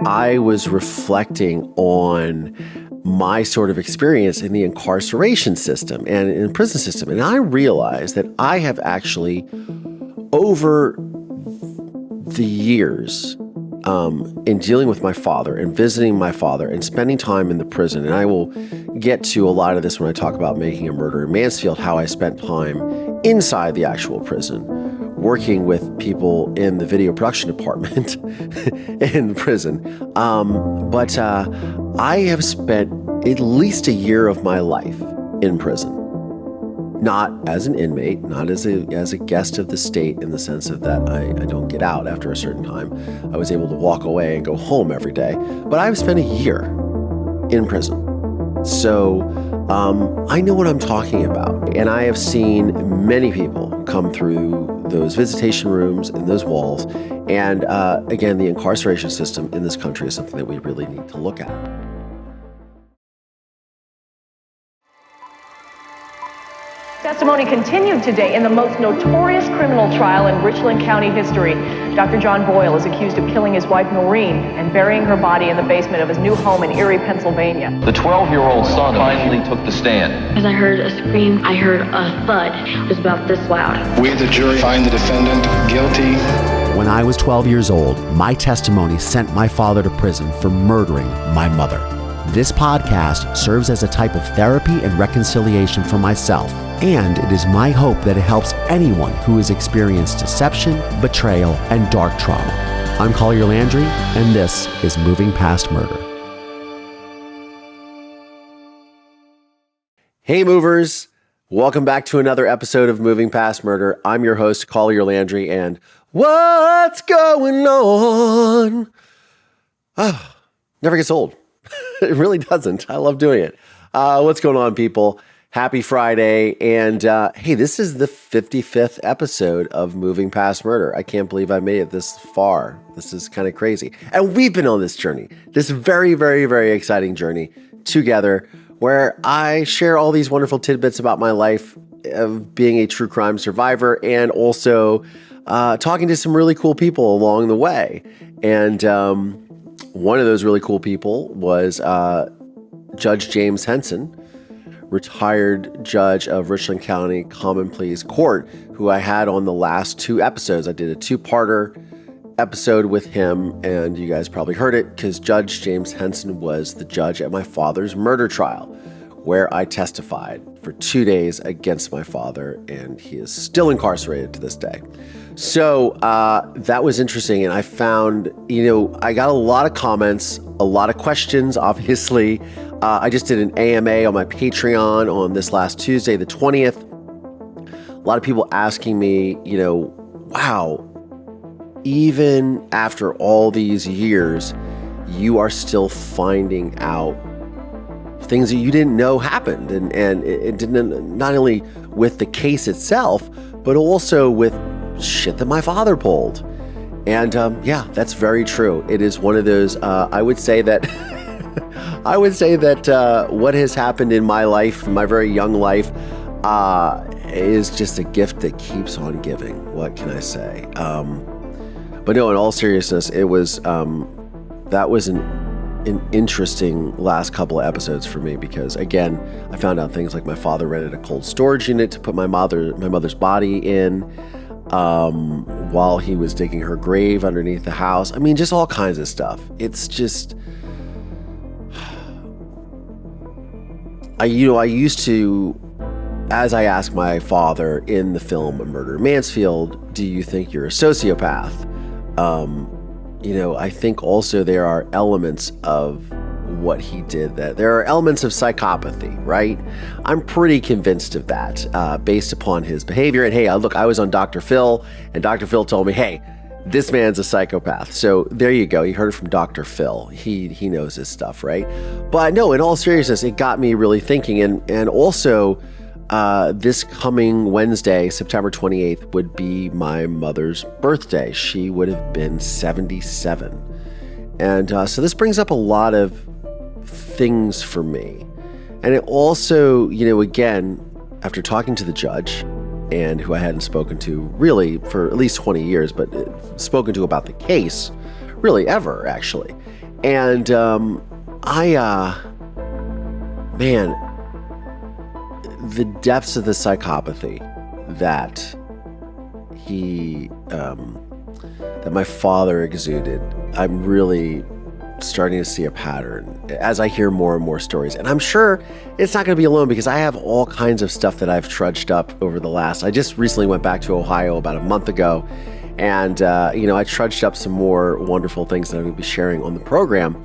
I was reflecting on my sort of experience in the incarceration system and in the prison system. And I realized that I have actually, over the years, in dealing with my father and visiting my father and spending time in the prison, and I will get to a lot of this when I talk about Making a Murder in Mansfield, how I spent time inside the actual prison, working with people in the video production department in prison. But I have spent at least a year of my life in prison. Not as an inmate, not as a guest of the state in the sense of that I don't get out after a certain time. I was able to walk away and go home every day. But I've spent a year in prison. So I know what I'm talking about. And I have seen many people come through those visitation rooms and those walls. And again, the incarceration system in this country is something that we really need to look at. Testimony continued today in the most notorious criminal trial in Richland County history. Dr. John Boyle is accused of killing his wife Noreen and burying her body in the basement of his new home in Erie, Pennsylvania. The 12-year-old son finally took the stand. As I heard a scream, I heard a thud. It was about this loud. We, the jury, find the defendant guilty. When I was 12 years old, my testimony sent my father to prison for murdering my mother. This podcast serves as a type of therapy and reconciliation for myself, and it is my hope that it helps anyone who has experienced deception, betrayal, and dark trauma. I'm Collier Landry, and this is Moving Past Murder. Hey movers, welcome back to another episode of Moving Past Murder. I'm your host, Collier Landry, and what's going on? Never gets old. It really doesn't. I love doing it. What's going on, people? Happy Friday. And hey, this is the 55th episode of Moving Past Murder. I can't believe I made it this far. This is kind of crazy. And we've been on this journey, this very, very, very exciting journey together, where I share all these wonderful tidbits about my life of being a true crime survivor, and also talking to some really cool people along the way. And one of those really cool people was Judge James Henson, retired judge of Richland County Common Pleas Court, who I had on the last two episodes. I did a two-parter episode with him, and you guys probably heard it because Judge James Henson was the judge at my father's murder trial, where I testified for 2 days against my father, and he is still incarcerated to this day. So that was interesting, and I found, I got a lot of comments, a lot of questions, obviously. I just did an AMA on my Patreon on this last Tuesday, the 20th. A lot of people asking me, wow, even after all these years, you are still finding out things that you didn't know happened. And it didn't, not only with the case itself, but also with shit that my father pulled. And yeah, that's very true. It is one of those, I would say that what has happened in my life, my very young life, is just a gift that keeps on giving. What can I say? But no, in all seriousness, it was, that was an interesting last couple of episodes for me, because again, I found out things like my father rented a cold storage unit to put my mother's body in, while he was digging her grave underneath the house. I mean, just all kinds of stuff. It's just, I used to, as I asked my father in the film A Murder in Mansfield, do you think you're a sociopath? I think also there are elements of what he did, that there are elements of psychopathy, right? I'm pretty convinced of that, based upon his behavior. And hey, I was on Dr. Phil, and Dr. Phil told me, hey, this man's a psychopath. So there you go. You heard it from Dr. Phil. He knows his stuff, right? But no, in all seriousness, it got me really thinking. And also, this coming Wednesday, September 28th, would be my mother's birthday. She would have been 77. And so this brings up a lot of things for me. And it also, again, after talking to the judge, and who I hadn't spoken to really for at least 20 years, but spoken to about the case really ever, actually. And man, the depths of the psychopathy that that my father exuded, I'm really starting to see a pattern as I hear more and more stories. And I'm sure it's not going to be alone, because I have all kinds of stuff that I've trudged up over the last. I just recently went back to Ohio about a month ago, and I trudged up some more wonderful things that I'm going to be sharing on the program.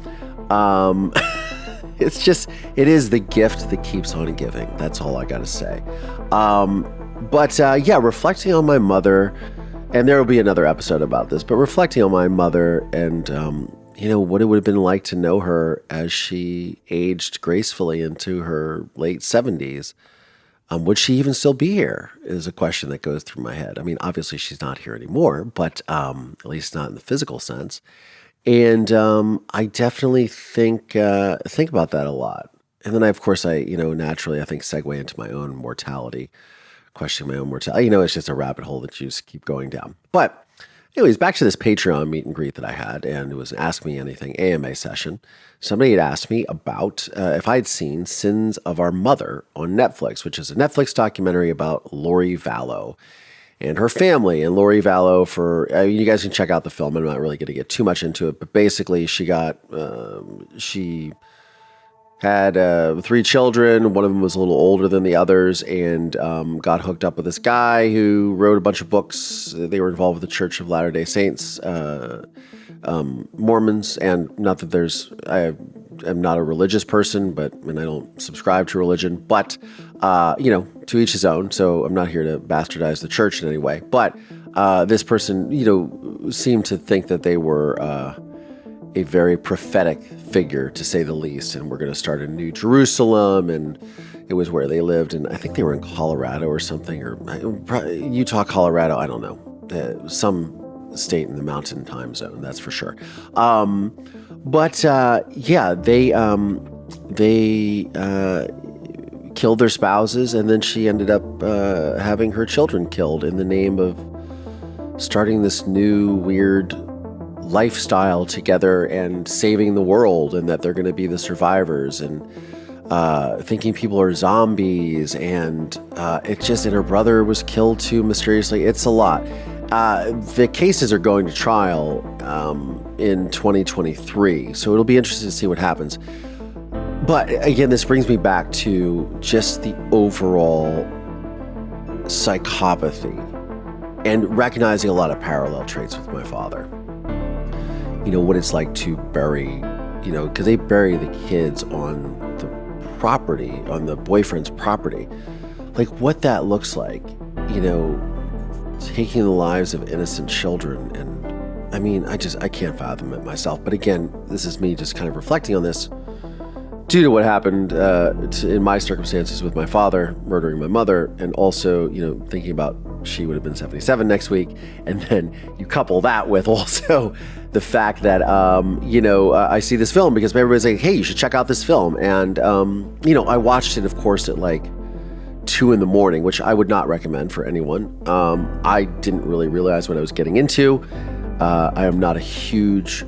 It is the gift that keeps on giving. That's all I got to say. But reflecting on my mother, and there will be another episode about this, but reflecting on my mother and, what it would have been like to know her as she aged gracefully into her late 70s. Would she even still be here is a question that goes through my head. I mean, obviously she's not here anymore, but at least not in the physical sense. And I definitely think about that a lot. And then, naturally, I think segue into my own mortality, questioning my own mortality. It's just a rabbit hole that you just keep going down. But anyways, back to this Patreon meet and greet that I had, and it was an Ask Me Anything AMA session. Somebody had asked me about if I had seen Sins of Our Mother on Netflix, which is a Netflix documentary about Lori Vallow and her family. And Lori Vallow, you guys can check out the film. I'm not really going to get too much into it, but basically she had 3 children. One of them was a little older than the others, and got hooked up with this guy who wrote a bunch of books. They were involved with the Church of Latter-day Saints, Mormons, and not that I am not a religious person, and I don't subscribe to religion, but, to each his own. So I'm not here to bastardize the church in any way. But this person, seemed to think that they were a very prophetic figure, to say the least, and we're going to start a new Jerusalem, and it was where they lived, and I think they were in Colorado or something, or Utah, Colorado, I don't know, some state in the mountain time zone, that's for sure. They killed their spouses, and then she ended up having her children killed in the name of starting this new weird lifestyle together and saving the world, and that they're going to be the survivors, and thinking people are zombies, and and her brother was killed too mysteriously. It's a lot. The cases are going to trial in 2023, so it'll be interesting to see what happens. But again, this brings me back to just the overall psychopathy and recognizing a lot of parallel traits with my father. What it's like to bury, because they bury the kids on the property, on the boyfriend's property. Like what that looks like, taking the lives of innocent children. And I mean, I can't fathom it myself. But again, this is me just kind of reflecting on this due to what happened in my circumstances with my father murdering my mother, and also, thinking about she would have been 77 next week. And then you couple that with also the fact that, I see this film because everybody's like, hey, you should check out this film. And, I watched it, of course, at like 2 a.m, which I would not recommend for anyone. I didn't really realize what I was getting into. I'm not a huge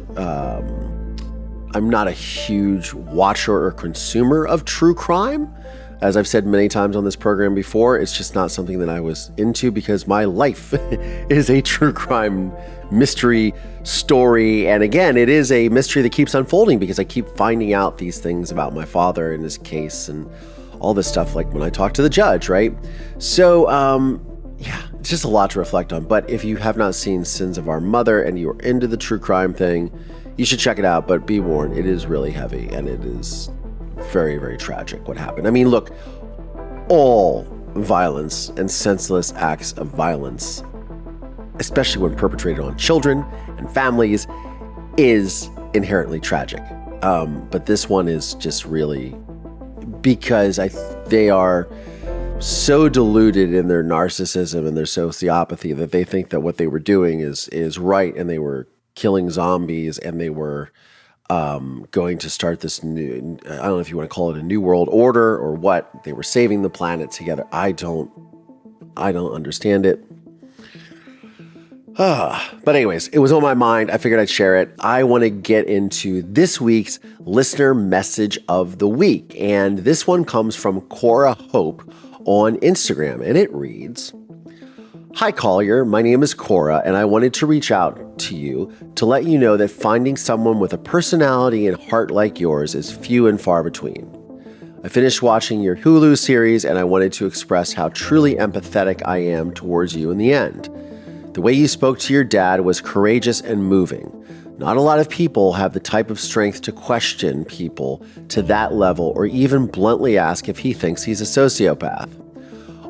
watcher or consumer of true crime. As I've said many times on this program before, it's just not something that I was into, because my life is a true crime mystery story. And again, it is a mystery that keeps unfolding because I keep finding out these things about my father and his case and all this stuff, like when I talk to the judge, right? So, it's just a lot to reflect on. But if you have not seen Sins of Our Mother and you're into the true crime thing, you should check it out. But be warned, it is really heavy, and it is very, very tragic what happened. I mean, look, all violence and senseless acts of violence, especially when perpetrated on children and families, is inherently tragic. But this one is just really because they are so deluded in their narcissism and their sociopathy that they think that what they were doing is right, and they were killing zombies, and they were going to start this new, I don't know if you want to call it a new world order or what. They were saving the planet together. I don't understand it. But anyways, it was on my mind. I figured I'd share it. I want to get into this week's listener message of the week. And this one comes from Cora Hope on Instagram. And it reads, "Hi, Collier. My name is Cora, and I wanted to reach out to you to let you know that finding someone with a personality and heart like yours is few and far between. I finished watching your Hulu series, and I wanted to express how truly empathetic I am towards you in the end. The way you spoke to your dad was courageous and moving. Not a lot of people have the type of strength to question people to that level or even bluntly ask if he thinks he's a sociopath.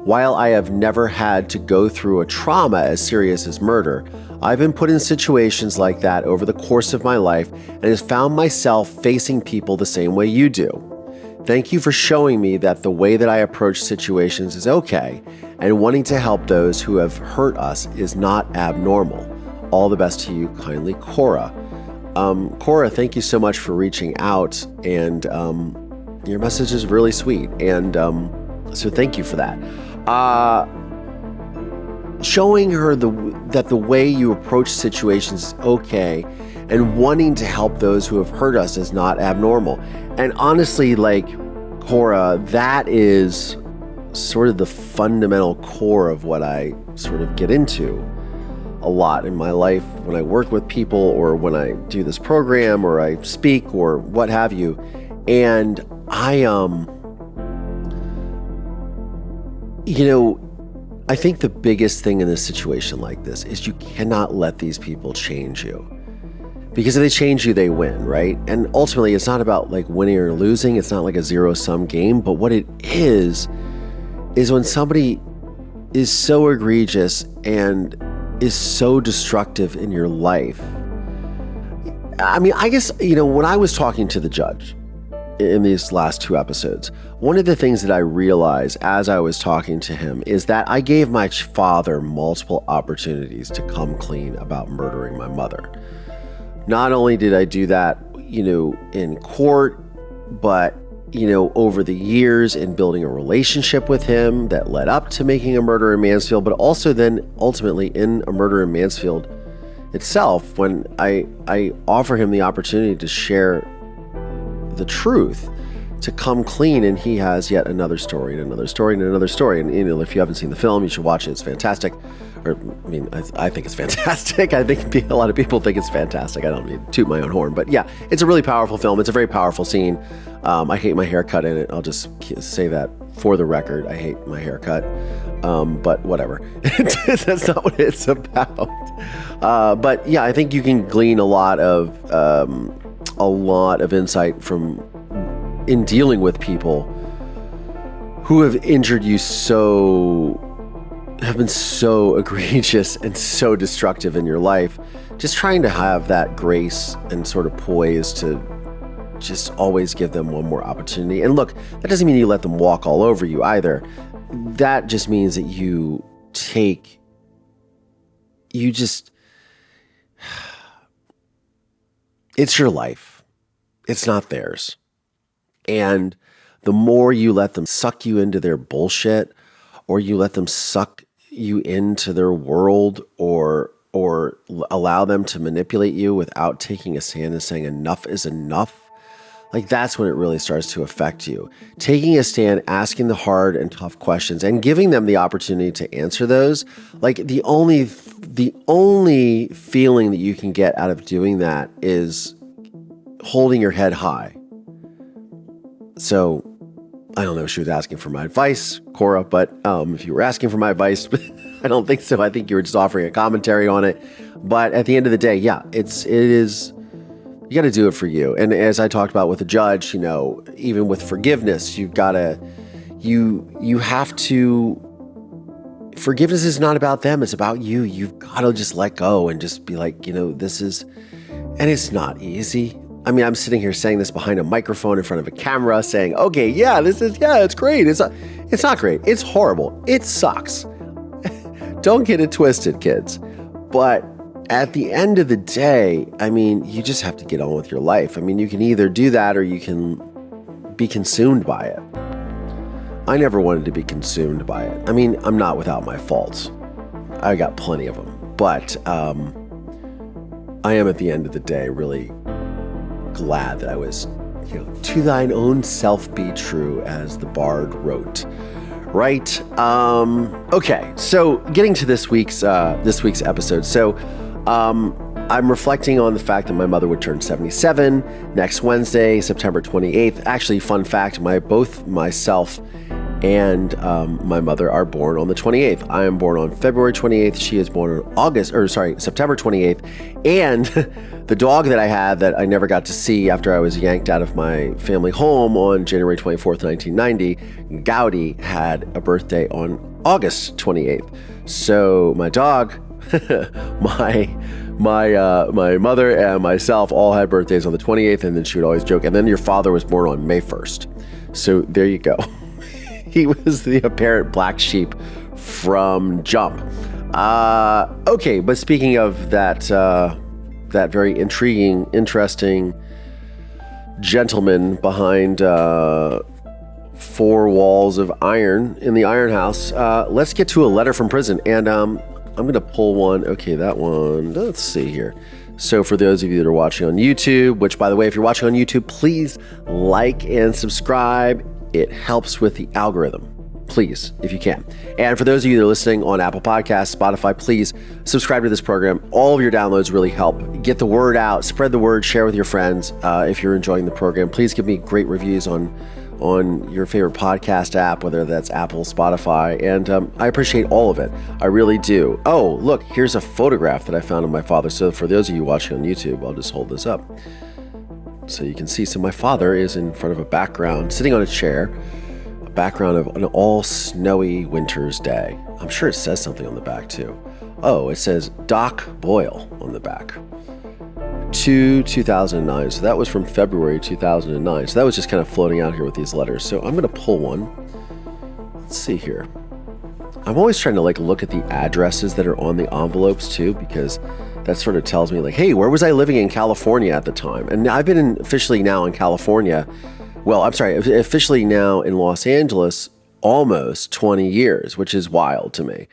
While I have never had to go through a trauma as serious as murder, I've been put in situations like that over the course of my life and have found myself facing people the same way you do. Thank you for showing me that the way that I approach situations is okay, and wanting to help those who have hurt us is not abnormal. All the best to you, kindly, Cora." Cora, thank you so much for reaching out, and your message is really sweet, and so thank you for that. Showing her that the way you approach situations is okay, and wanting to help those who have hurt us is not abnormal. And honestly, like, Cora, that is sort of the fundamental core of what I sort of get into a lot in my life when I work with people or when I do this program or I speak or what have you. And I think the biggest thing in a situation like this is you cannot let these people change you. Because if they change you, they win, right? And ultimately, it's not about like winning or losing. It's not like a zero-sum game. But what it is when somebody is so egregious and is so destructive in your life. I mean, I guess, when I was talking to the judge in these last 2 episodes, one of the things that I realized as I was talking to him is that I gave my father multiple opportunities to come clean about murdering my mother. Not only did I do that, in court, but, over the years in building a relationship with him that led up to making a murder in Mansfield, but also then ultimately in a murder in Mansfield itself, when I offer him the opportunity to share the truth, to come clean, and he has yet another story and another story and another story. And if you haven't seen the film, you should watch it. It's fantastic. I think it's fantastic. I think a lot of people think it's fantastic. I don't need to toot my own horn, but yeah, it's a really powerful film. It's a very powerful scene. I hate my haircut in it. I'll just say that for the record. I hate my haircut, but whatever. That's not what it's about. But yeah, I think you can glean a lot of insight in dealing with people who have injured you have been so egregious and so destructive in your life. Just trying to have that grace and sort of poise to just always give them one more opportunity. And look, that doesn't mean you let them walk all over you either. That just means that it's your life. It's not theirs. And the more you let them suck you into their bullshit, or you let them suck you into their world, or allow them to manipulate you without taking a stand and saying enough is enough, like that's when it really starts to affect you. Taking a stand, asking the hard and tough questions, and giving them the opportunity to answer those, like the only feeling that you can get out of doing that is holding your head high. So I don't know if she was asking for my advice, Cora, but if you were asking for my advice, I don't think so. I think you were just offering a commentary on it. But at the end of the day, yeah, it is, you got to do it for you. And as I talked about with the judge, even with forgiveness, you have to, forgiveness is not about them. It's about you. You've got to just let go and just be like, this is, and it's not easy. I mean, I'm sitting here saying this behind a microphone in front of a camera saying, okay, it's great. It's not great. It's horrible. It sucks. Don't get it twisted, kids. But at the end of the day, I mean, you just have to get on with your life. I mean, you can either do that or you can be consumed by it. I never wanted to be consumed by it. I mean, I'm not without my faults. I got plenty of them. But I am at the end of the day really glad that I was, to thine own self be true, as the bard wrote. Right? Okay. So getting to this week's episode. So I'm reflecting on the fact that my mother would turn 77 next Wednesday, September 28th. Actually, fun fact, both myself and my mother are born on the 28th. I am born on February 28th. She is born on September 28th. And the dog that I had that I never got to see after I was yanked out of my family home on January 24th, 1990, Gowdy, had a birthday on August 28th. So my dog, my mother and myself all had birthdays on the 28th, and then she would always joke. And then your father was born on May 1st. So there you go. He was the apparent black sheep from jump. Okay, but speaking of that very intriguing, interesting gentleman behind 4 walls of iron in the Iron House, let's get to a letter from prison. And I'm going to pull one. Okay, that one. Let's see here. So for those of you that are watching on YouTube, which, by the way, if you're watching on YouTube, please like and subscribe. It helps with the algorithm. Please, if you can. And for those of you that are listening on Apple Podcasts, Spotify, please subscribe to this program. All of your downloads really help. Get the word out, spread the word, share with your friends. If you're enjoying the program, please give me great reviews on your favorite podcast app, whether that's Apple, Spotify, and I appreciate all of it. I really do. Oh, look, here's a photograph that I found of my father. So for those of you watching on YouTube, I'll just hold this up so you can see. So my father is in front of a background, sitting on a chair, a background of an all snowy winter's day. I'm sure it says something on the back too. Oh, it says Doc Boyle on the back. 2009. So that was from February 2009. So that was just kind of floating out here with these letters. So I'm going to pull one. Let's see here. I'm always trying to look at the addresses that are on the envelopes too, because that sort of tells me hey, where was I living in California at the time? And I've been officially now in California. Well, I'm sorry, officially now in Los Angeles almost 20 years, which is wild to me.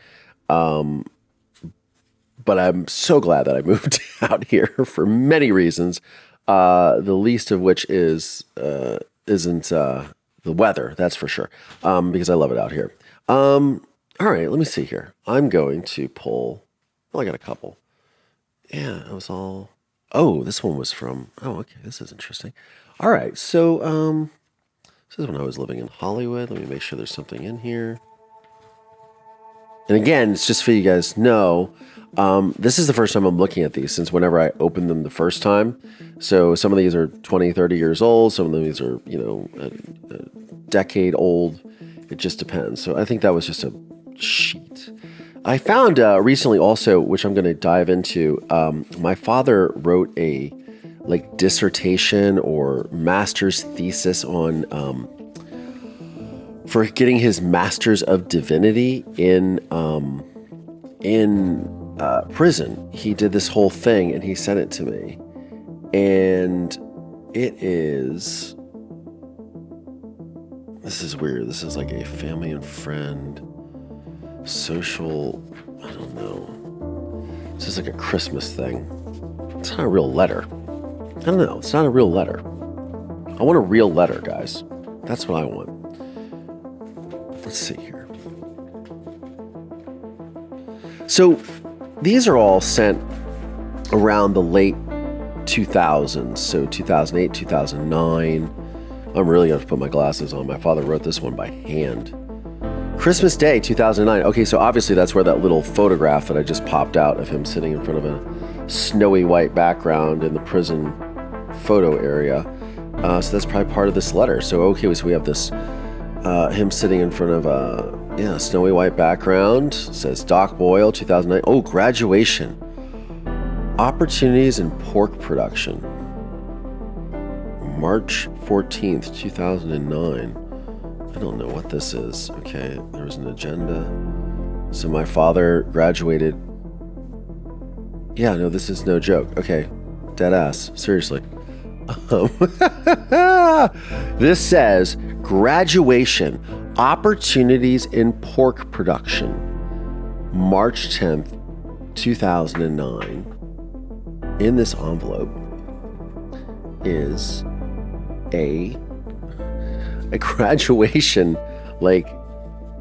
But I'm so glad that I moved out here for many reasons. The least of which isn't the weather, that's for sure. Because I love it out here. All right, let me see here. I'm going to pull. Well, I got a couple. Yeah, it was all. Oh, this one was from. Oh, okay, this is interesting. All right, so this is when I was living in Hollywood. Let me make sure there's something in here. And again, it's just so you guys know. This is the first time I'm looking at these since whenever I opened them the first time. So some of these are 20, 30 years old. Some of these are, a decade old. It just depends. So I think that was just a sheet. I found recently also, which I'm going to dive into, my father wrote a dissertation or master's thesis on for getting his Master's of Divinity in prison. He did this whole thing and he sent it to me. And it is... This is weird. This is a family and friend social... I don't know. This is a Christmas thing. It's not a real letter. I don't know. It's not a real letter. I want a real letter, guys. That's what I want. Let's see here. So these are all sent around the late 2000s. So 2008, 2009. I'm really going to put my glasses on. My father wrote this one by hand. Christmas Day, 2009. Okay, so obviously that's where that little photograph that I just popped out of him sitting in front of a snowy white background in the prison photo area. So that's probably part of this letter. So, okay, so we have this, him sitting in front of a snowy white background. It says Doc Boyle, 2009. Oh, graduation. Opportunities in pork production. March 14th, 2009. I don't know what this is. Okay, there was an agenda. So my father graduated. Yeah, no, this is no joke. Okay, dead ass. Seriously. This says graduation, opportunities in pork production, March 10th, 2009, in this envelope is a graduation like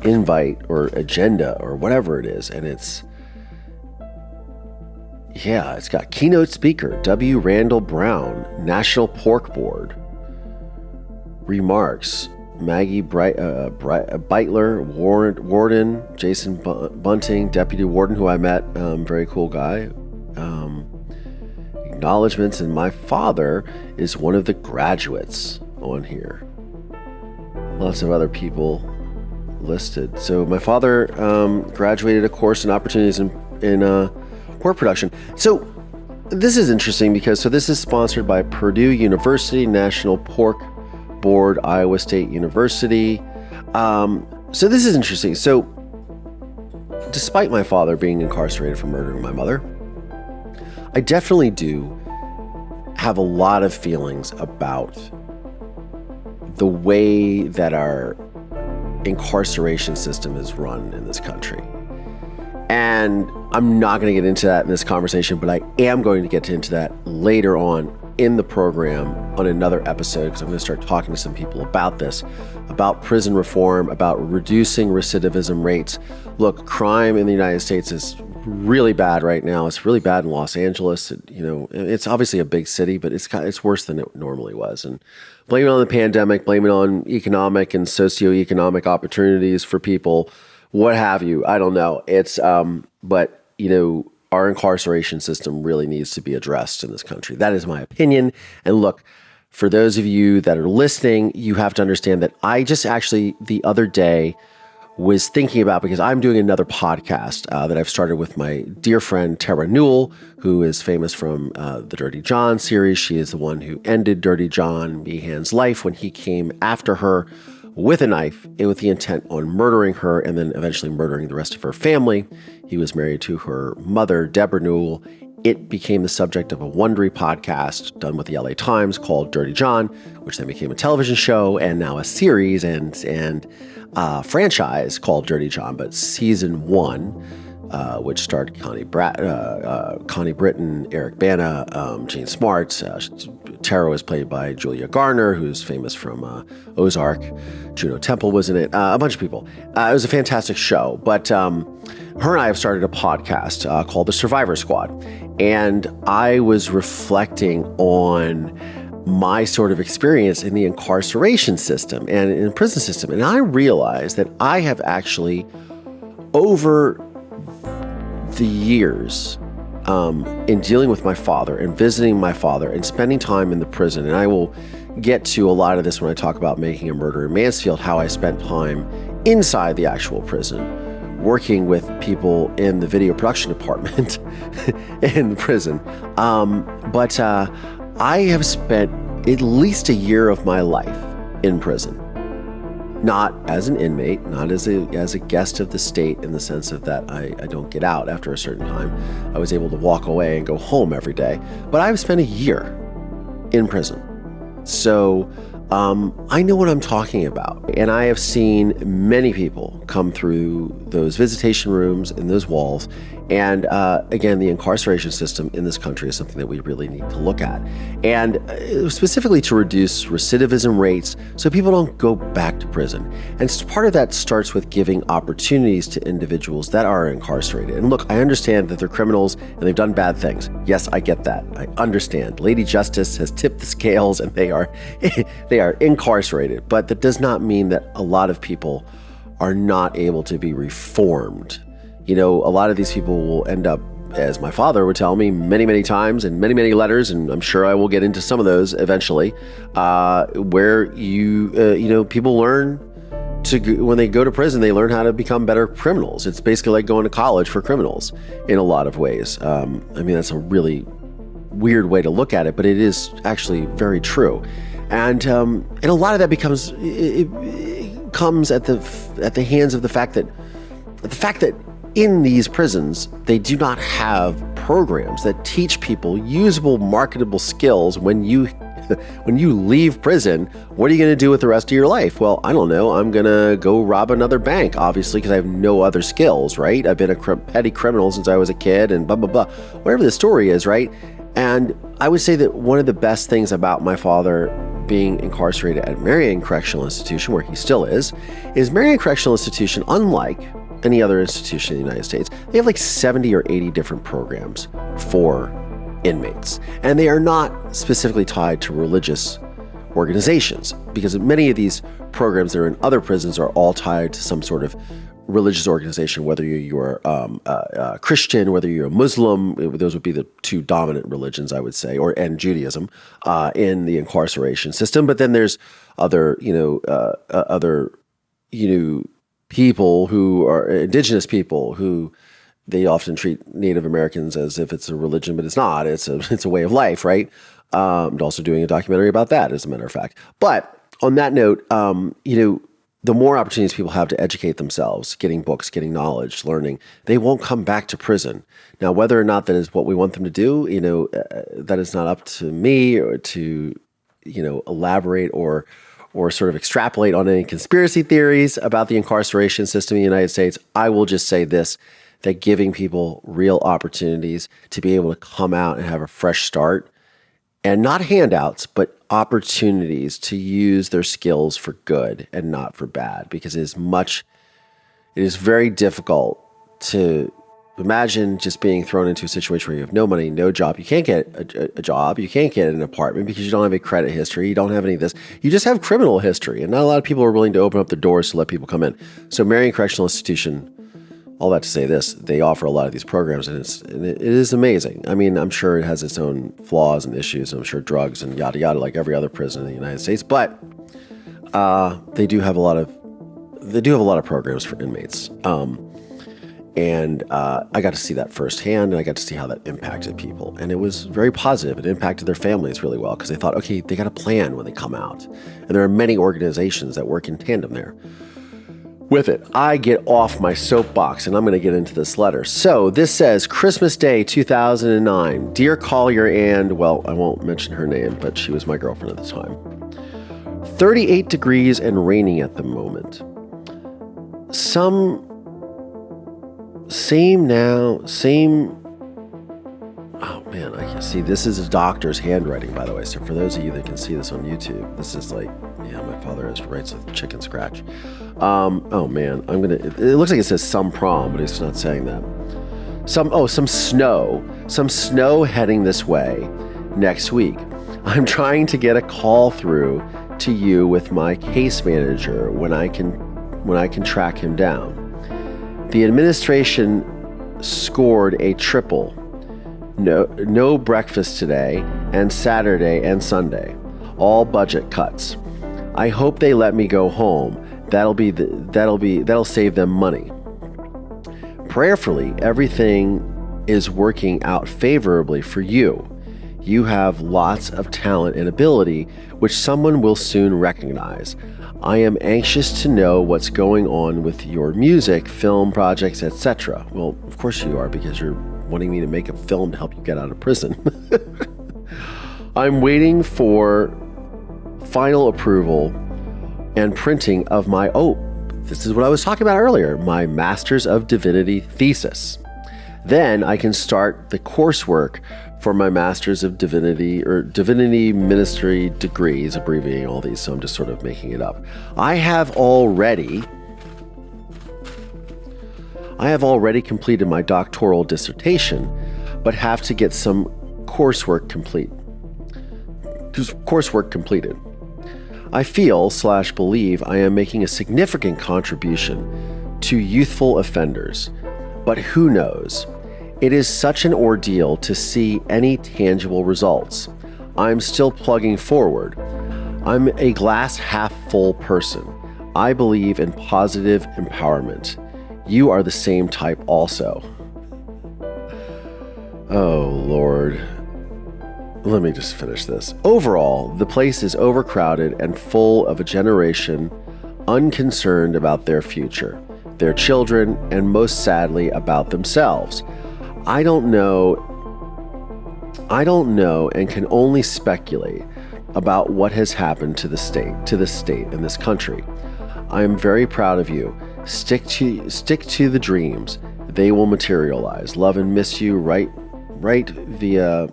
invite or agenda or whatever it is, and it's got keynote speaker W. Randall Brown, National Pork Board, remarks Maggie Beitler, Warden, Jason Bunting, Deputy Warden, who I met, very cool guy, acknowledgments, and my father is one of the graduates on here. Lots of other people listed. So my father graduated a course in opportunities in pork production. So this is interesting because this is sponsored by Purdue University, National Pork Board, Iowa State University. So this is interesting. So despite my father being incarcerated for murdering my mother, I definitely do have a lot of feelings about the way that our incarceration system is run in this country. And I'm not going to get into that in this conversation, but I am going to get into that later on in the program on another episode, because I'm going to start talking to some people about this, about prison reform, about reducing recidivism rates. Look, crime in the United States is really bad right now. It's really bad in Los Angeles. It's obviously a big city, but it's worse than it normally was. And blame it on the pandemic, blame it on economic and socioeconomic opportunities for people, what have you. I don't know. It's but our incarceration system really needs to be addressed in this country. That is my opinion. And look, for those of you that are listening, you have to understand that I just actually the other day was thinking about, because I'm doing another podcast that I've started with my dear friend Tara Newell, who is famous from the Dirty John series. She is the one who ended Dirty John Meehan's life when he came after her with a knife and with the intent on murdering her and then eventually murdering the rest of her family. He was married to her mother, Deborah Newell. It became the subject of a Wondery podcast done with the LA Times called Dirty John, which then became a television show and now a series and franchise called Dirty John. But season 1, which starred Connie Britton, Eric Bana, Jane Smart. Tara was played by Julia Garner, who's famous from Ozark. Juno Temple was in it. A bunch of people. It was a fantastic show. But her and I have started a podcast called The Survivor Squad. And I was reflecting on my sort of experience in the incarceration system and in the prison system. And I realized that I have actually, over the years, in dealing with my father and visiting my father and spending time in the prison, and I will get to a lot of this when I talk about Making a Murder in Mansfield, how I spent time inside the actual prison, working with people in the video production department in the prison. But I have spent at least a year of my life in prison. Not as an inmate, not as a guest of the state in the sense of that I don't get out after a certain time. I was able to walk away and go home every day. But I've spent a year in prison. So I know what I'm talking about. And I have seen many people come through those visitation rooms and those walls. And again, the incarceration system in this country is something that we really need to look at. And specifically to reduce recidivism rates so people don't go back to prison. And part of that starts with giving opportunities to individuals that are incarcerated. And look, I understand that they're criminals and they've done bad things. Yes, I get that. I understand. Lady Justice has tipped the scales and they are incarcerated. But that does not mean that a lot of people are not able to be reformed. A lot of these people will end up, as my father would tell me many, many times in many, many letters, and I'm sure I will get into some of those eventually, where people learn when they go to prison, they learn how to become better criminals. It's basically like going to college for criminals in a lot of ways. That's a really weird way to look at it, but it is actually very true. And a lot of that comes at the hands of the fact that in these prisons, they do not have programs that teach people usable, marketable skills when you when you leave prison, what are you going to do with the rest of your life? Well, I don't know. I'm going to go rob another bank, obviously, because I have no other skills, right? I've been a petty criminal since I was a kid and blah, blah, blah. Whatever the story is, right? And I would say that one of the best things about my father being incarcerated at Marion Correctional Institution, where he still is Marion Correctional Institution, unlike any other institution in the United States, they have like 70 or 80 different programs for inmates. And they are not specifically tied to religious organizations, because many of these programs that are in other prisons are all tied to some sort of religious organization, whether you're a Christian, whether you're a Muslim. Those would be the two dominant religions, I would say, and Judaism in the incarceration system. But then there's other people who are indigenous people who they often treat Native Americans as if it's a religion, but it's not. It's a way of life, right? I'm also doing a documentary about that, as a matter of fact. But on that note, the more opportunities people have to educate themselves, getting books, getting knowledge, learning, they won't come back to prison. Now, whether or not that is what we want them to do, that is not up to me or to, elaborate or sort of extrapolate on any conspiracy theories about the incarceration system in the United States. I will just say this, that giving people real opportunities to be able to come out and have a fresh start, and not handouts, but opportunities to use their skills for good and not for bad, because it is very difficult to imagine just being thrown into a situation where you have no money, no job. You can't get a job. You can't get an apartment because you don't have a credit history. You don't have any of this. You just have criminal history, and not a lot of people are willing to open up the doors to let people come in. So Marion Correctional Institution, all that to say this, they offer a lot of these programs, and it is amazing. I mean, I'm sure it has its own flaws and issues. I'm sure drugs and yada yada, like every other prison in the United States. But they do have a lot of programs for inmates. And I got to see that firsthand, and I got to see how that impacted people, and it was very positive. It impacted their families really well, because they thought, okay, they got a plan when they come out, and there are many organizations that work in tandem there. With it, I get off my soapbox, and I'm going to get into this letter. So this says, Christmas Day 2009. Dear Collier and, well, I won't mention her name, but she was my girlfriend at the time. 38 degrees and raining at the moment. Oh man, I can see this is a doctor's handwriting, by the way. So for those of you that can see this on YouTube, this is like, yeah, my father writes with chicken scratch. Oh man, it looks like it says some prom, but it's not saying that. Some snow heading this way next week. I'm trying to get a call through to you with my case manager when I can track him down. The administration scored a triple. No breakfast today and Saturday and Sunday. All budget cuts. I hope they let me go home. That'll save them money. Prayerfully, everything is working out favorably for you. You have lots of talent and ability, which someone will soon recognize. I am anxious to know what's going on with your music, film projects, etc. Well, of course you are, because you're wanting me to make a film to help you get out of prison. I'm waiting for final approval and printing of this is what I was talking about earlier, my Master's of Divinity thesis. Then I can start the coursework for my Master's of Divinity or Divinity Ministry degrees, abbreviating all these, so I'm just sort of making it up. I have already completed my doctoral dissertation, but have to get some coursework completed. I feel/believe I am making a significant contribution to youthful offenders, but who knows? It is such an ordeal to see any tangible results. I'm still plugging forward. I'm a glass half full person. I believe in positive empowerment. You are the same type also. Oh, Lord. Let me just finish this. Overall, the place is overcrowded and full of a generation unconcerned about their future, their children, and most sadly about themselves. I don't know and can only speculate, about what has happened to the state and this country. I am very proud of you. Stick to the dreams. They will materialize. Love and miss you. Write via,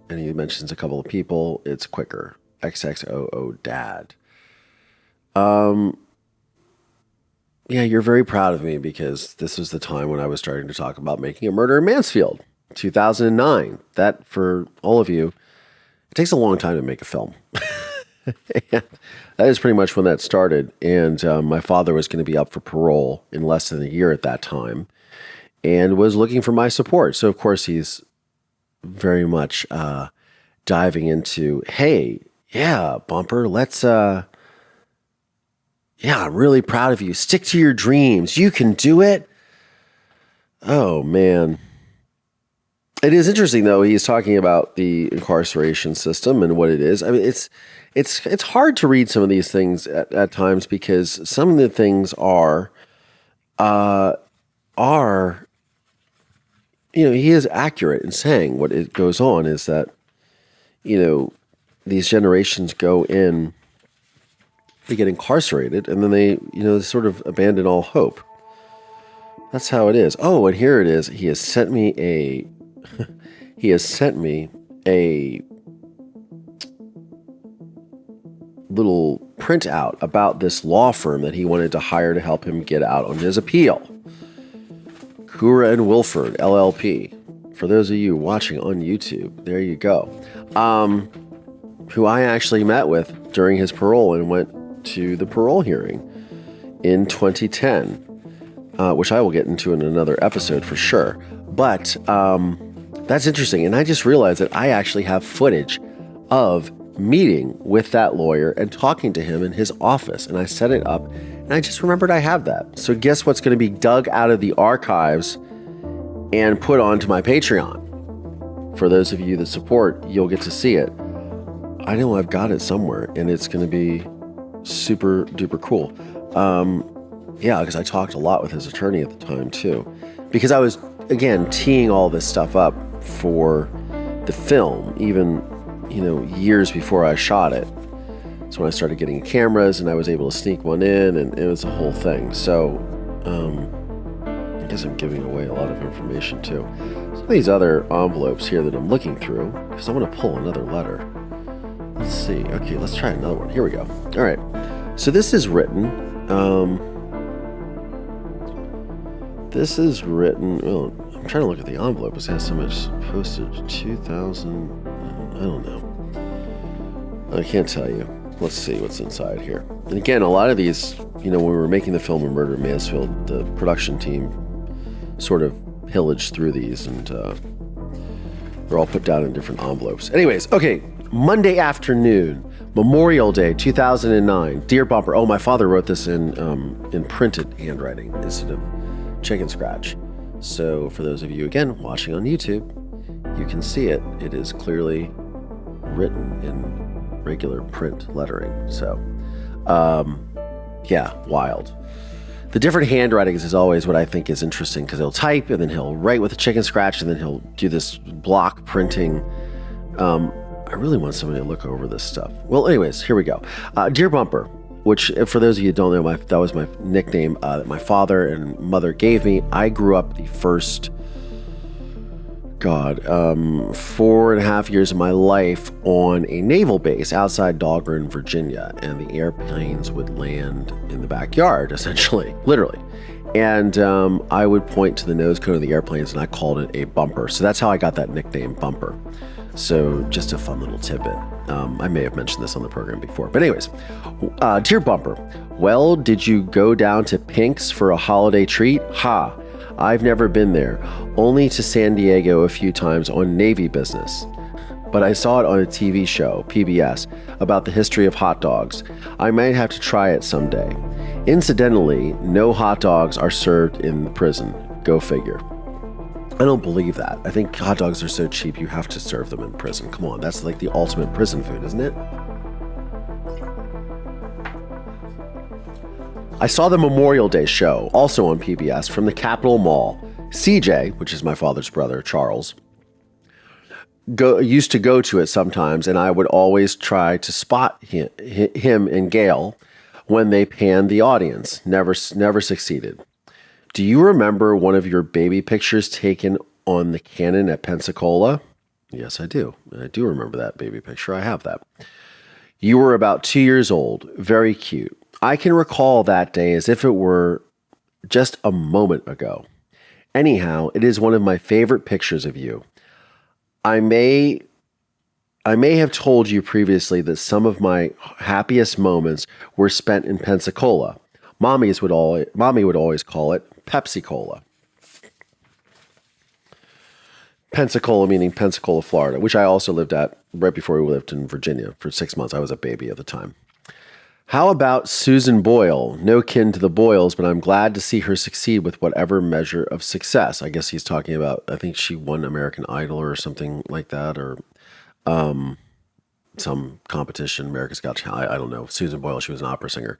and he mentions a couple of people. It's quicker. XXOO Dad. Yeah, you're very proud of me because this was the time when I was starting to talk about making a murder in Mansfield, 2009. That, for all of you, it takes a long time to make a film. And that is pretty much when that started. And my father was going to be up for parole in less than a year at that time and was looking for my support. So, of course, he's very much diving into, hey, yeah, Bumper, let's... Yeah, I'm really proud of you. Stick to your dreams. You can do it. Oh, man. It is interesting, though. He's talking about the incarceration system and what it is. I mean, it's hard to read some of these things at times because some of the things are, he is accurate in saying what it goes on is that, these generations go in, they get incarcerated, and then they sort of abandon all hope. That's how it is. Oh, and here it is. He has sent me a little printout about this law firm that he wanted to hire to help him get out on his appeal. Cura and Wilford, LLP. For those of you watching on YouTube, there you go. Who I actually met with during his parole and went to the parole hearing in 2010, which I will get into in another episode for sure. But that's interesting. And I just realized that I actually have footage of meeting with that lawyer and talking to him in his office. And I set it up and I just remembered I have that. So guess what's going to be dug out of the archives and put onto my Patreon. For those of you that support, you'll get to see it. I know I've got it somewhere and it's going to be super duper cool. Yeah, because I talked a lot with his attorney at the time too, because I was, again, teeing all this stuff up for the film, even, years before I shot it. So when I started getting cameras and I was able to sneak one in, and it was a whole thing. So I guess I'm giving away a lot of information too. Some of these other envelopes here that I'm looking through, because I want to pull another letter. Let's see. Okay, let's try another one. Here we go. All right. So this is written. Oh, I'm trying to look at the envelope. It has so much postage. 2000. I don't know. I can't tell you. Let's see what's inside here. And again, a lot of these, when we were making the film of Murder in Mansfield, the production team sort of pillaged through these, and they're all put down in different envelopes. Anyways, okay. Monday afternoon, Memorial Day, 2009. Dear Bumper. Oh, my father wrote this in printed handwriting instead of chicken scratch. So for those of you, again, watching on YouTube, you can see it. It is clearly written in regular print lettering. So, yeah, wild. The different handwritings is always what I think is interesting because he'll type and then he'll write with a chicken scratch and then he'll do this block printing. I really want somebody to look over this stuff. Well, anyways, here we go. Dear Bumper, which for those of you who don't know, that was my nickname that my father and mother gave me. I grew up the first, 4.5 years of my life on a naval base outside Dahlgren, Virginia, and the airplanes would land in the backyard, essentially, literally. And I would point to the nose cone of the airplanes, and I called it a bumper. So that's how I got that nickname, Bumper. So just a fun little tidbit. I may have mentioned this on the program before. But anyways, dear Bumper, well, did you go down to Pink's for a holiday treat? Ha! I've never been there, only to San Diego a few times on Navy business. But I saw it on a TV show, PBS, about the history of hot dogs. I might have to try it someday. Incidentally, no hot dogs are served in the prison. Go figure. I don't believe that. I think hot dogs are so cheap you have to serve them in prison. Come on, that's like the ultimate prison food, isn't it? I saw the Memorial Day show, also on PBS, from the Capitol Mall. CJ, which is my father's brother, Charles, used to go to it sometimes, and I would always try to spot him and Gail when they panned the audience. Never succeeded. Do you remember one of your baby pictures taken on the Canon at Pensacola? Yes, I do. I do remember that baby picture. I have that. You were about 2 years old. Very cute. I can recall that day as if it were just a moment ago. Anyhow, it is one of my favorite pictures of you. I may have told you previously that some of my happiest moments were spent in Pensacola. Mommy would always call it Pepsi-Cola. Pensacola meaning Pensacola, Florida, which I also lived at right before we lived in Virginia for 6 months. I was a baby at the time. How about Susan Boyle? No kin to the Boyles, but I'm glad to see her succeed with whatever measure of success. I guess he's talking about, I think she won American Idol or something like that, or some competition, America's Got Talent. I don't know. Susan Boyle, she was an opera singer.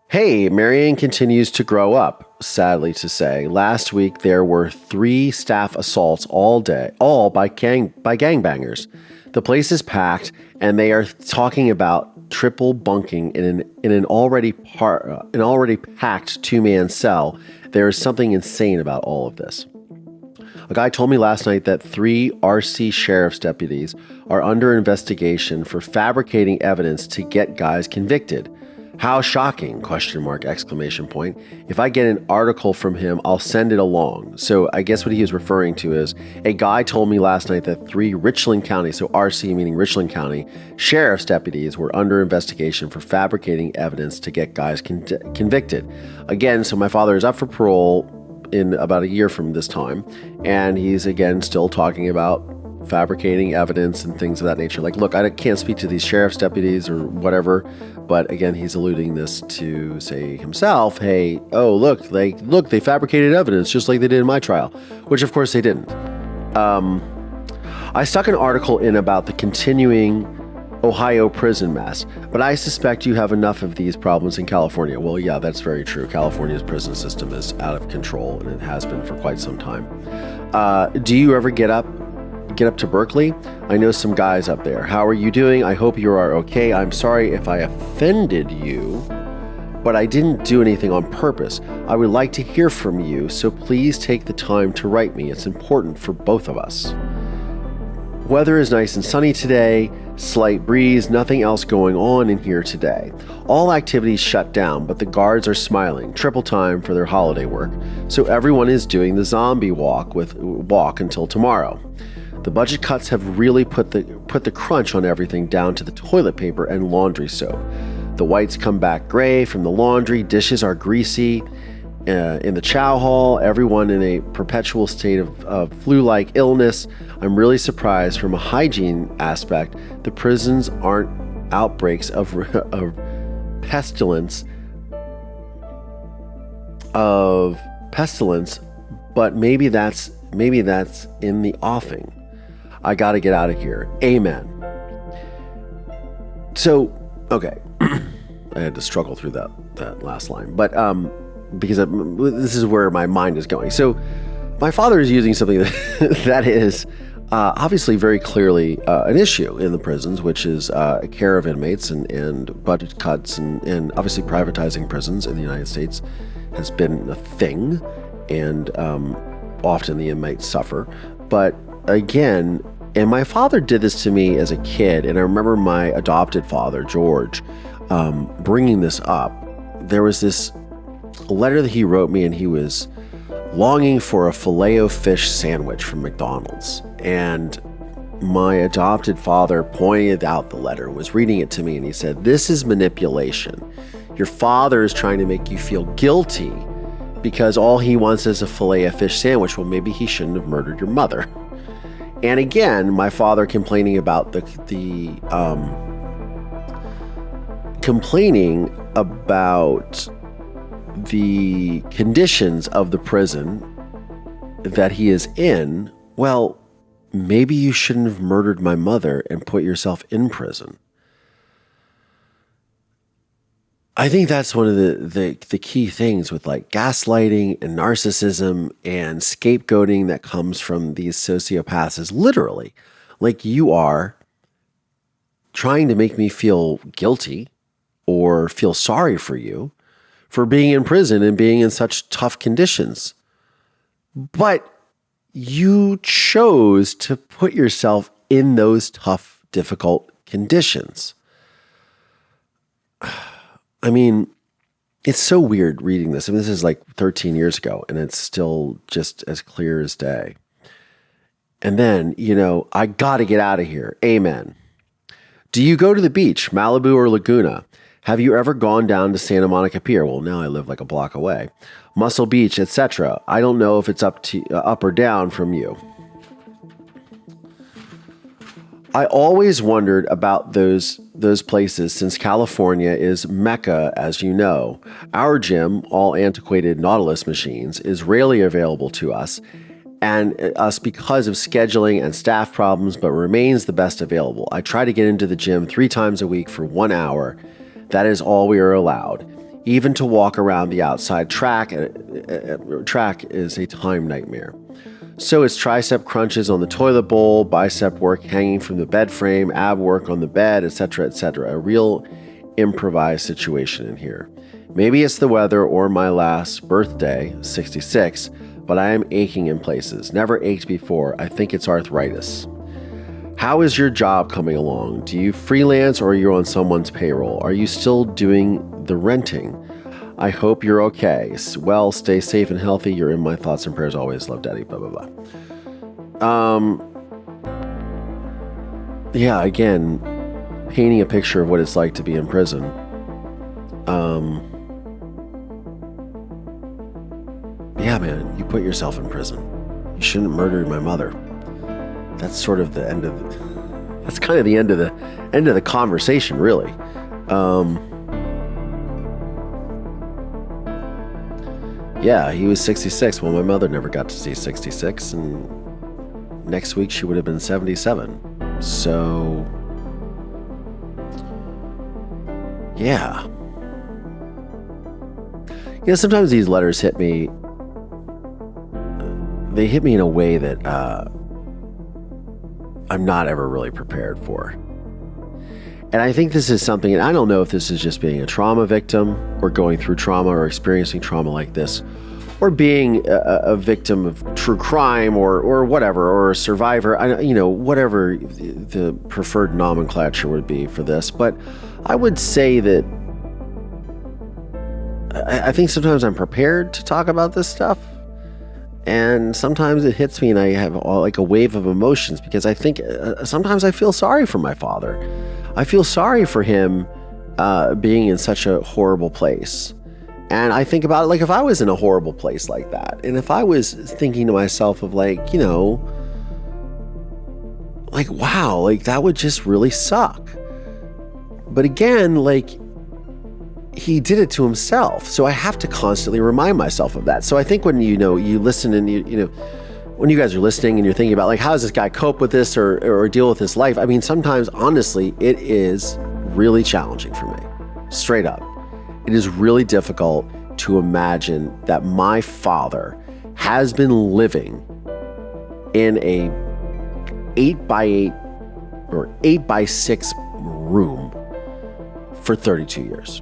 Hey, Marianne continues to grow up, sadly to say. Last week, there were 3 staff assaults all by gangbangers. The place is packed, and they are talking about triple bunking in an already packed 2-man cell. There is something insane about all of this. A guy told me last night that 3 RC sheriff's deputies are under investigation for fabricating evidence to get guys convicted. How shocking, ? If I get an article from him, I'll send it along. So I guess what he is referring to is a guy told me last night that 3 Richland County, so RC meaning Richland County, sheriff's deputies were under investigation for fabricating evidence to get guys convicted. Again, so my father is up for parole in about a year from this time, and he's again still talking about fabricating evidence and things of that nature. Like, look, I can't speak to these sheriff's deputies or whatever, but again, he's alluding this to say himself, hey, oh, look, they fabricated evidence just like they did in my trial, which of course they didn't. I stuck an article in about the continuing Ohio prison mess, but I suspect you have enough of these problems in California. Well, yeah, that's very true. California's prison system is out of control, and it has been for quite some time. Do you ever get up to Berkeley? I know some guys up there. How are you doing? I hope you are okay. I'm sorry if I offended you, but I didn't do anything on purpose. I would like to hear from you, so please take the time to write me. It's important for both of us. Weather is nice and sunny today, slight breeze, nothing else going on in here today. All activities shut down, but the guards are smiling, triple time for their holiday work, so everyone is doing the zombie walk until tomorrow. The budget cuts have really put the crunch on everything down to the toilet paper and laundry soap. The whites come back gray from the laundry, dishes are greasy. In the chow hall, everyone in a perpetual state of flu-like illness. I'm really surprised from a hygiene aspect. The prisons aren't outbreaks of pestilence, but maybe that's in the offing. I got to get out of here. Amen. So, okay, I had to struggle through that last line, but because this is where my mind is going. So my father is using something that is obviously very clearly an issue in the prisons, which is care of inmates and budget cuts and obviously privatizing prisons in the United States has been a thing, and often the inmates suffer. But again, and my father did this to me as a kid, and I remember my adopted father, George, bringing this up. There was this letter that he wrote me, and he was longing for a Filet-O-Fish sandwich from McDonald's. And my adopted father pointed out the letter, was reading it to me, and he said, "This is manipulation. Your father is trying to make you feel guilty because all he wants is a Filet-O-Fish sandwich. Well, maybe he shouldn't have murdered your mother." And again, my father complaining about the conditions of the prison that he is in. Well, maybe you shouldn't have murdered my mother and put yourself in prison. I think that's one of the key things with like gaslighting and narcissism and scapegoating that comes from these sociopaths is literally like you are trying to make me feel guilty or feel sorry for you for being in prison and being in such tough conditions. But you chose to put yourself in those tough, difficult conditions. I mean, it's so weird reading this. I mean, this is like 13 years ago, and it's still just as clear as day. And then, I got to get out of here. Amen. Do you go to the beach, Malibu or Laguna? Have you ever gone down to Santa Monica Pier? Well, now I live like a block away. Muscle Beach, etc. I don't know if it's up or down from you. I always wondered about those places since California is Mecca, as you know. Our gym, all antiquated Nautilus machines, is rarely available to us because of scheduling and staff problems, but remains the best available. I try to get into the gym 3 times a week for 1 hour. That is all we are allowed. Even to walk around the outside track is a time nightmare. So it's tricep crunches on the toilet bowl, bicep work hanging from the bed frame, ab work on the bed, etc., etc. A real improvised situation in here. Maybe it's the weather or my last birthday, 66, but I am aching in places. Never ached before. I think it's arthritis. How is your job coming along? Do you freelance or are you on someone's payroll? Are you still doing the renting? I hope you're okay. Well, stay safe and healthy. You're in my thoughts and prayers always. Love, Daddy. Blah, blah, blah. Yeah, again, painting a picture of what it's like to be in prison. Yeah, man, you put yourself in prison. You shouldn't murder my mother. That's sort of the end of that's kind of the end of the conversation, really. Yeah, he was 66. Well, my mother never got to see 66, and next week she would have been 77. So, yeah. Sometimes these letters hit me. They hit me in a way that I'm not ever really prepared for. And I think this is something, and I don't know if this is just being a trauma victim or going through trauma or experiencing trauma like this, or being a victim of true crime or whatever, or a survivor, whatever the preferred nomenclature would be for this. But I would say that I think sometimes I'm prepared to talk about this stuff. And sometimes it hits me and I have like a wave of emotions because I think sometimes I feel sorry for my father. I feel sorry for him being in such a horrible place. And I think about it like if I was in a horrible place like that, and if I was thinking to myself of like, wow, like that would just really suck. But again, like he did it to himself. So I have to constantly remind myself of that. So I think when, you listen and when you guys are listening and you're thinking about like, how does this guy cope with this or deal with his life? I mean, sometimes honestly, it is really challenging for me, straight up. It is really difficult to imagine that my father has been living in a 8x8 or 8x6 room for 32 years.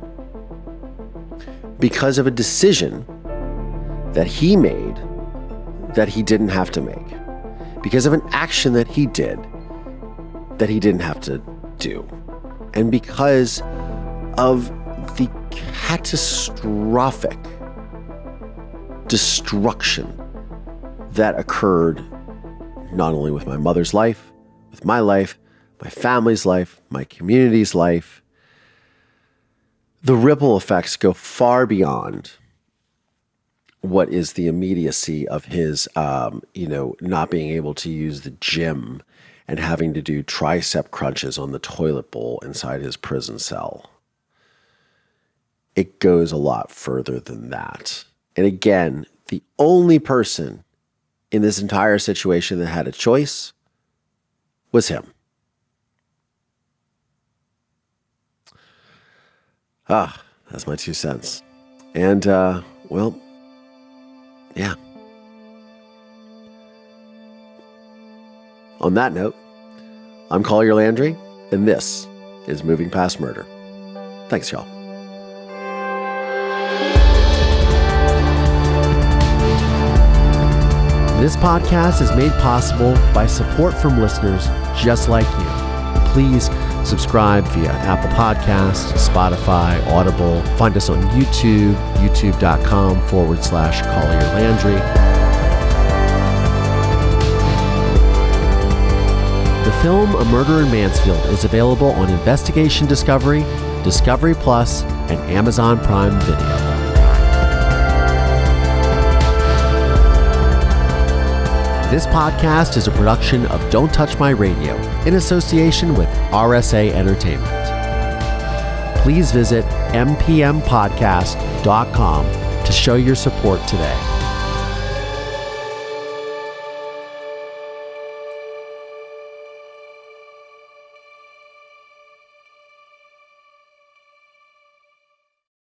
Because of a decision that he made that he didn't have to make. Because of an action that he did that he didn't have to do. And because of the catastrophic destruction that occurred not only with my mother's life, with my life, my family's life, my community's life. The ripple effects go far beyond what is the immediacy of his, not being able to use the gym and having to do tricep crunches on the toilet bowl inside his prison cell. It goes a lot further than that. And again, the only person in this entire situation that had a choice was him. That's my 2 cents. And, well, yeah. On that note, I'm Collier Landry, and this is Moving Past Murder. Thanks, y'all. This podcast is made possible by support from listeners just like you. Please subscribe via Apple Podcasts, Spotify, Audible. Find us on YouTube, youtube.com/Collier Landry. The film A Murder in Mansfield is available on Investigation Discovery, Discovery Plus, and Amazon Prime Video. This podcast is a production of Don't Touch My Radio in association with RSA Entertainment. Please visit mpmpodcast.com to show your support today.